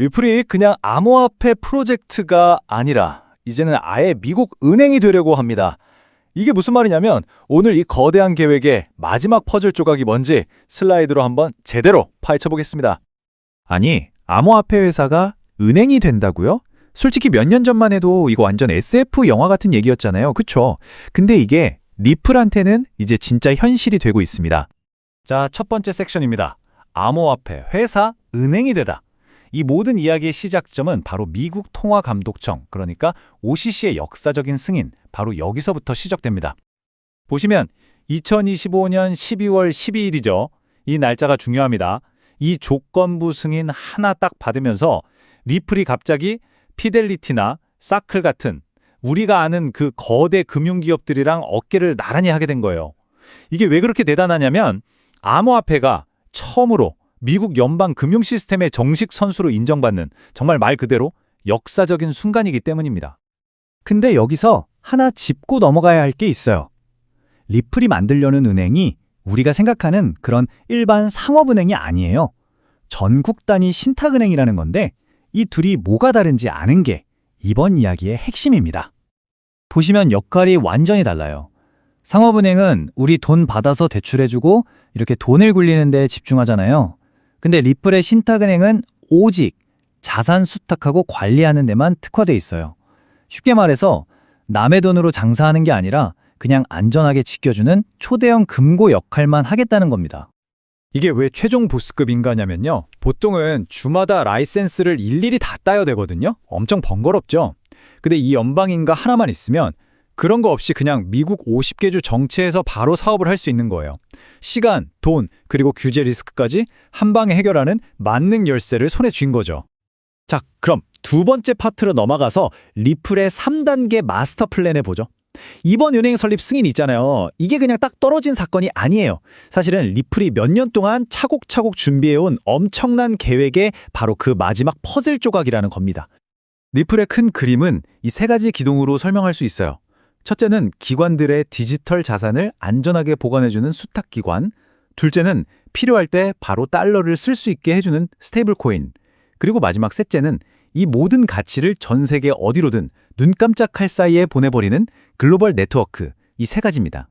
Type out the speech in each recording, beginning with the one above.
리플이 그냥 암호화폐 프로젝트가 아니라 이제는 아예 미국 은행이 되려고 합니다. 이게 무슨 말이냐면 오늘 이 거대한 계획의 마지막 퍼즐 조각이 뭔지 슬라이드로 한번 제대로 파헤쳐 보겠습니다. 아니, 암호화폐 회사가 은행이 된다고요? 솔직히 몇 년 전만 해도 이거 완전 SF 영화 같은 얘기였잖아요. 그쵸? 근데 이게 리플한테는 이제 진짜 현실이 되고 있습니다. 자, 첫 번째 섹션입니다. 암호화폐 회사 은행이 되다. 이 모든 이야기의 시작점은 바로 미국 통화감독청, 그러니까 OCC의 역사적인 승인, 바로 여기서부터 시작됩니다. 보시면 2025년 12월 12일이죠. 이 날짜가 중요합니다. 이 조건부 승인 하나 딱 받으면서 리플이 갑자기 피델리티나 사클 같은 우리가 아는 그 거대 금융기업들이랑 어깨를 나란히 하게 된 거예요. 이게 왜 그렇게 대단하냐면 암호화폐가 처음으로 미국 연방 금융 시스템의 정식 선수로 인정받는 정말 말 그대로 역사적인 순간이기 때문입니다. 근데 여기서 하나 짚고 넘어가야 할 게 있어요. 리플이 만들려는 은행이 우리가 생각하는 그런 일반 상업은행이 아니에요. 전국 단위 신탁은행이라는 건데 이 둘이 뭐가 다른지 아는 게 이번 이야기의 핵심입니다. 보시면 역할이 완전히 달라요. 상업은행은 우리 돈 받아서 대출해주고 이렇게 돈을 굴리는 데 집중하잖아요. 근데 리플의 신탁은행은 오직 자산 수탁하고 관리하는 데만 특화돼 있어요. 쉽게 말해서 남의 돈으로 장사하는 게 아니라 그냥 안전하게 지켜주는 초대형 금고 역할만 하겠다는 겁니다. 이게 왜 최종 보스급인가냐면요. 보통은 주마다 라이센스를 일일이 다 따야 되거든요. 엄청 번거롭죠. 근데 이 연방인가 하나만 있으면 그런 거 없이 그냥 미국 50개 주 정체에서 바로 사업을 할 수 있는 거예요. 시간, 돈, 그리고 규제 리스크까지 한 방에 해결하는 만능 열쇠를 손에 쥔 거죠. 자, 그럼 두 번째 파트로 넘어가서 리플의 3단계 마스터 플랜을 보죠. 이번 은행 설립 승인 있잖아요. 이게 그냥 딱 떨어진 사건이 아니에요. 사실은 리플이 몇 년 동안 차곡차곡 준비해온 엄청난 계획의 바로 그 마지막 퍼즐 조각이라는 겁니다. 리플의 큰 그림은 이 세 가지 기둥으로 설명할 수 있어요. 첫째는 기관들의 디지털 자산을 안전하게 보관해주는 수탁기관, 둘째는 필요할 때 바로 달러를 쓸 수 있게 해주는 스테이블 코인, 그리고 마지막 셋째는 이 모든 가치를 전 세계 어디로든 눈 깜짝할 사이에 보내버리는 글로벌 네트워크, 이 세 가지입니다.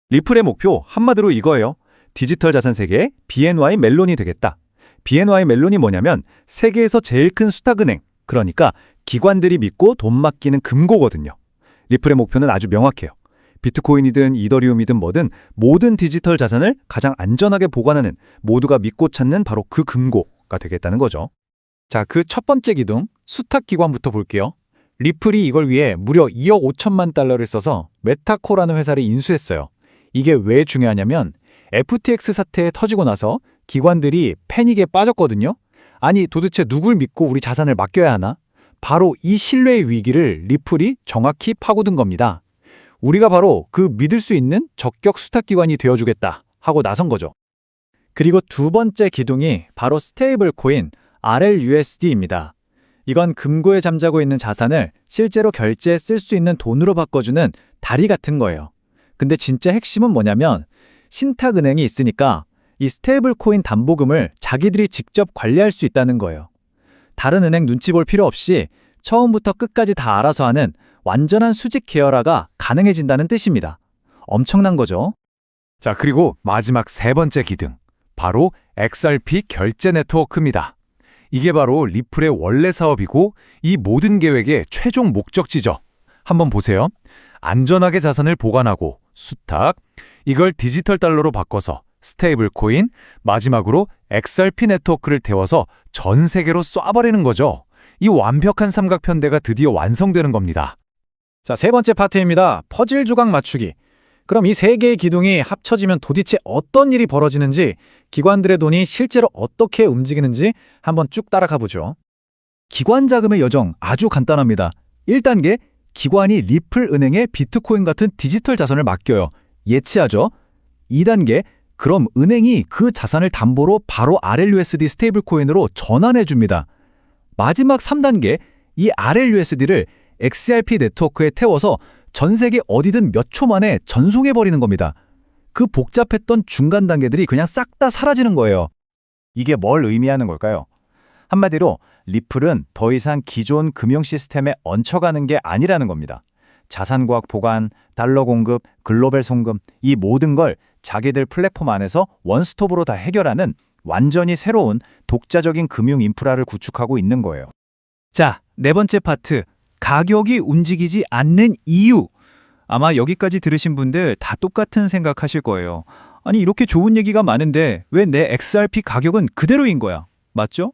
리플의 목표 한마디로 이거예요. 디지털 자산 세계의 BNY 멜론이 되겠다. BNY 멜론이 뭐냐면 세계에서 제일 큰 수탁은행, 그러니까 기관들이 믿고 돈 맡기는 금고거든요. 리플의 목표는 아주 명확해요. 비트코인이든 이더리움이든 뭐든 모든 디지털 자산을 가장 안전하게 보관하는, 모두가 믿고 찾는 바로 그 금고가 되겠다는 거죠. 자, 그 첫 번째 기둥, 수탁기관부터 볼게요. 리플이 이걸 위해 무려 2억 5천만 달러를 써서 메타코라는 회사를 인수했어요. 이게 왜 중요하냐면 FTX 사태 터지고 나서 기관들이 패닉에 빠졌거든요. 아니, 도대체 누굴 믿고 우리 자산을 맡겨야 하나? 바로 이 신뢰의 위기를 리플이 정확히 파고든 겁니다. 우리가 바로 그 믿을 수 있는 적격 수탁기관이 되어주겠다 하고 나선 거죠. 그리고 두 번째 기둥이 바로 스테이블 코인 RLUSD입니다. 이건 금고에 잠자고 있는 자산을 실제로 결제에 쓸 수 있는 돈으로 바꿔주는 다리 같은 거예요. 근데 진짜 핵심은 뭐냐면 신탁은행이 있으니까 이 스테이블 코인 담보금을 자기들이 직접 관리할 수 있다는 거예요. 다른 은행 눈치 볼 필요 없이 처음부터 끝까지 다 알아서 하는 완전한 수직 계열화가 가능해진다는 뜻입니다. 엄청난 거죠. 자, 그리고 마지막 세 번째 기둥, 바로 XRP 결제 네트워크입니다. 이게 바로 리플의 원래 사업이고 이 모든 계획의 최종 목적지죠. 한번 보세요. 안전하게 자산을 보관하고 수탁, 이걸 디지털 달러로 바꿔서 스테이블 코인, 마지막으로 XRP 네트워크를 태워서 전 세계로 쏴버리는 거죠. 이 완벽한 삼각편대가 드디어 완성되는 겁니다. 자, 세 번째 파트입니다. 퍼즐 조각 맞추기. 그럼 이 세 개의 기둥이 합쳐지면 도대체 어떤 일이 벌어지는지, 기관들의 돈이 실제로 어떻게 움직이는지 한번 쭉 따라가 보죠. 기관 자금의 여정 아주 간단합니다. 1단계, 기관이 리플 은행에 비트코인 같은 디지털 자산을 맡겨요. 예치하죠. 2단계, 그럼 은행이 그 자산을 담보로 바로 RLUSD 스테이블 코인으로 전환해 줍니다. 마지막 3단계, 이 RLUSD를 XRP 네트워크에 태워서 전 세계 어디든 몇 초 만에 전송해버리는 겁니다. 그 복잡했던 중간 단계들이 그냥 싹 다 사라지는 거예요. 이게 뭘 의미하는 걸까요? 한마디로 리플은 더 이상 기존 금융 시스템에 얹혀가는 게 아니라는 겁니다. 자산과학 보관, 달러 공급, 글로벌 송금, 이 모든 걸 자기들 플랫폼 안에서 원스톱으로 다 해결하는 완전히 새로운 독자적인 금융 인프라를 구축하고 있는 거예요. 자, 네 번째 파트. 가격이 움직이지 않는 이유. 아마 여기까지 들으신 분들 다 똑같은 생각하실 거예요. 아니, 이렇게 좋은 얘기가 많은데 왜 내 XRP 가격은 그대로인 거야? 맞죠?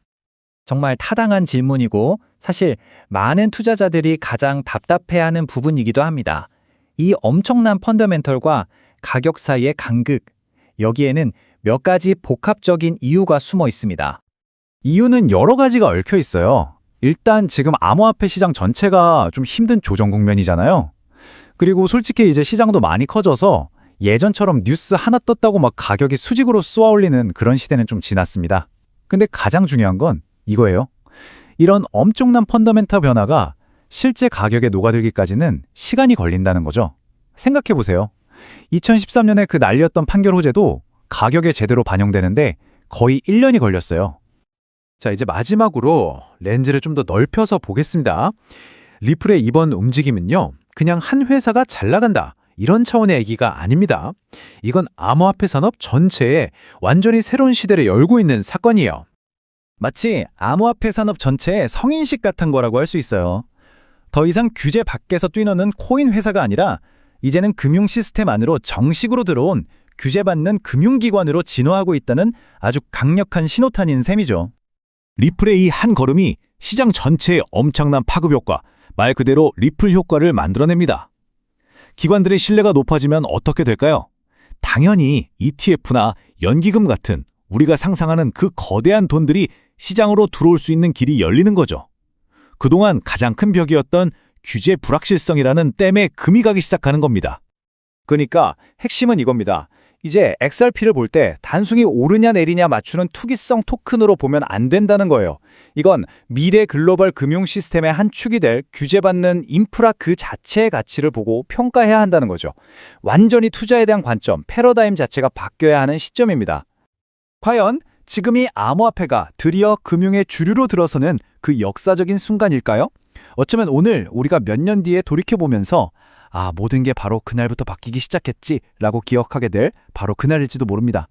정말 타당한 질문이고 사실 많은 투자자들이 가장 답답해하는 부분이기도 합니다. 이 엄청난 펀더멘털과 가격 사이의 간극, 여기에는 몇 가지 복합적인 이유가 숨어 있습니다. 이유는 여러 가지가 얽혀 있어요. 일단 지금 암호화폐 시장 전체가 좀 힘든 조정 국면이잖아요. 그리고 솔직히 이제 시장도 많이 커져서 예전처럼 뉴스 하나 떴다고 막 가격이 수직으로 쏘아올리는 그런 시대는 좀 지났습니다. 근데 가장 중요한 건 이거예요. 이런 엄청난 펀더멘털 변화가 실제 가격에 녹아들기까지는 시간이 걸린다는 거죠. 생각해보세요. 2013년에 그 날렸던 판결 호재도 가격에 제대로 반영되는데 거의 1년이 걸렸어요. 자, 이제 마지막으로 렌즈를 좀 더 넓혀서 보겠습니다. 리플의 이번 움직임은요, 그냥 한 회사가 잘 나간다, 이런 차원의 얘기가 아닙니다. 이건 암호화폐 산업 전체에 완전히 새로운 시대를 열고 있는 사건이에요. 마치 암호화폐 산업 전체의 성인식 같은 거라고 할 수 있어요. 더 이상 규제 밖에서 뛰노는 코인 회사가 아니라 이제는 금융 시스템 안으로 정식으로 들어온 규제받는 금융기관으로 진화하고 있다는 아주 강력한 신호탄인 셈이죠. 리플의 이 한 걸음이 시장 전체에 엄청난 파급 효과, 말 그대로 리플 효과를 만들어냅니다. 기관들의 신뢰가 높아지면 어떻게 될까요? 당연히 ETF나 연기금 같은 우리가 상상하는 그 거대한 돈들이 시장으로 들어올 수 있는 길이 열리는 거죠. 그동안 가장 큰 벽이었던 규제 불확실성이라는 댐에 금이 가기 시작하는 겁니다. 그러니까 핵심은 이겁니다. 이제 XRP를 볼 때 단순히 오르냐 내리냐 맞추는 투기성 토큰으로 보면 안 된다는 거예요. 이건 미래 글로벌 금융 시스템의 한 축이 될 규제받는 인프라 그 자체의 가치를 보고 평가해야 한다는 거죠. 완전히 투자에 대한 관점, 패러다임 자체가 바뀌어야 하는 시점입니다. 과연 지금이 암호화폐가 드디어 금융의 주류로 들어서는 그 역사적인 순간일까요? 어쩌면 오늘 우리가 몇 년 뒤에 돌이켜보면서 모든 게 바로 그날부터 바뀌기 시작했지 라고 기억하게 될 바로 그날일지도 모릅니다.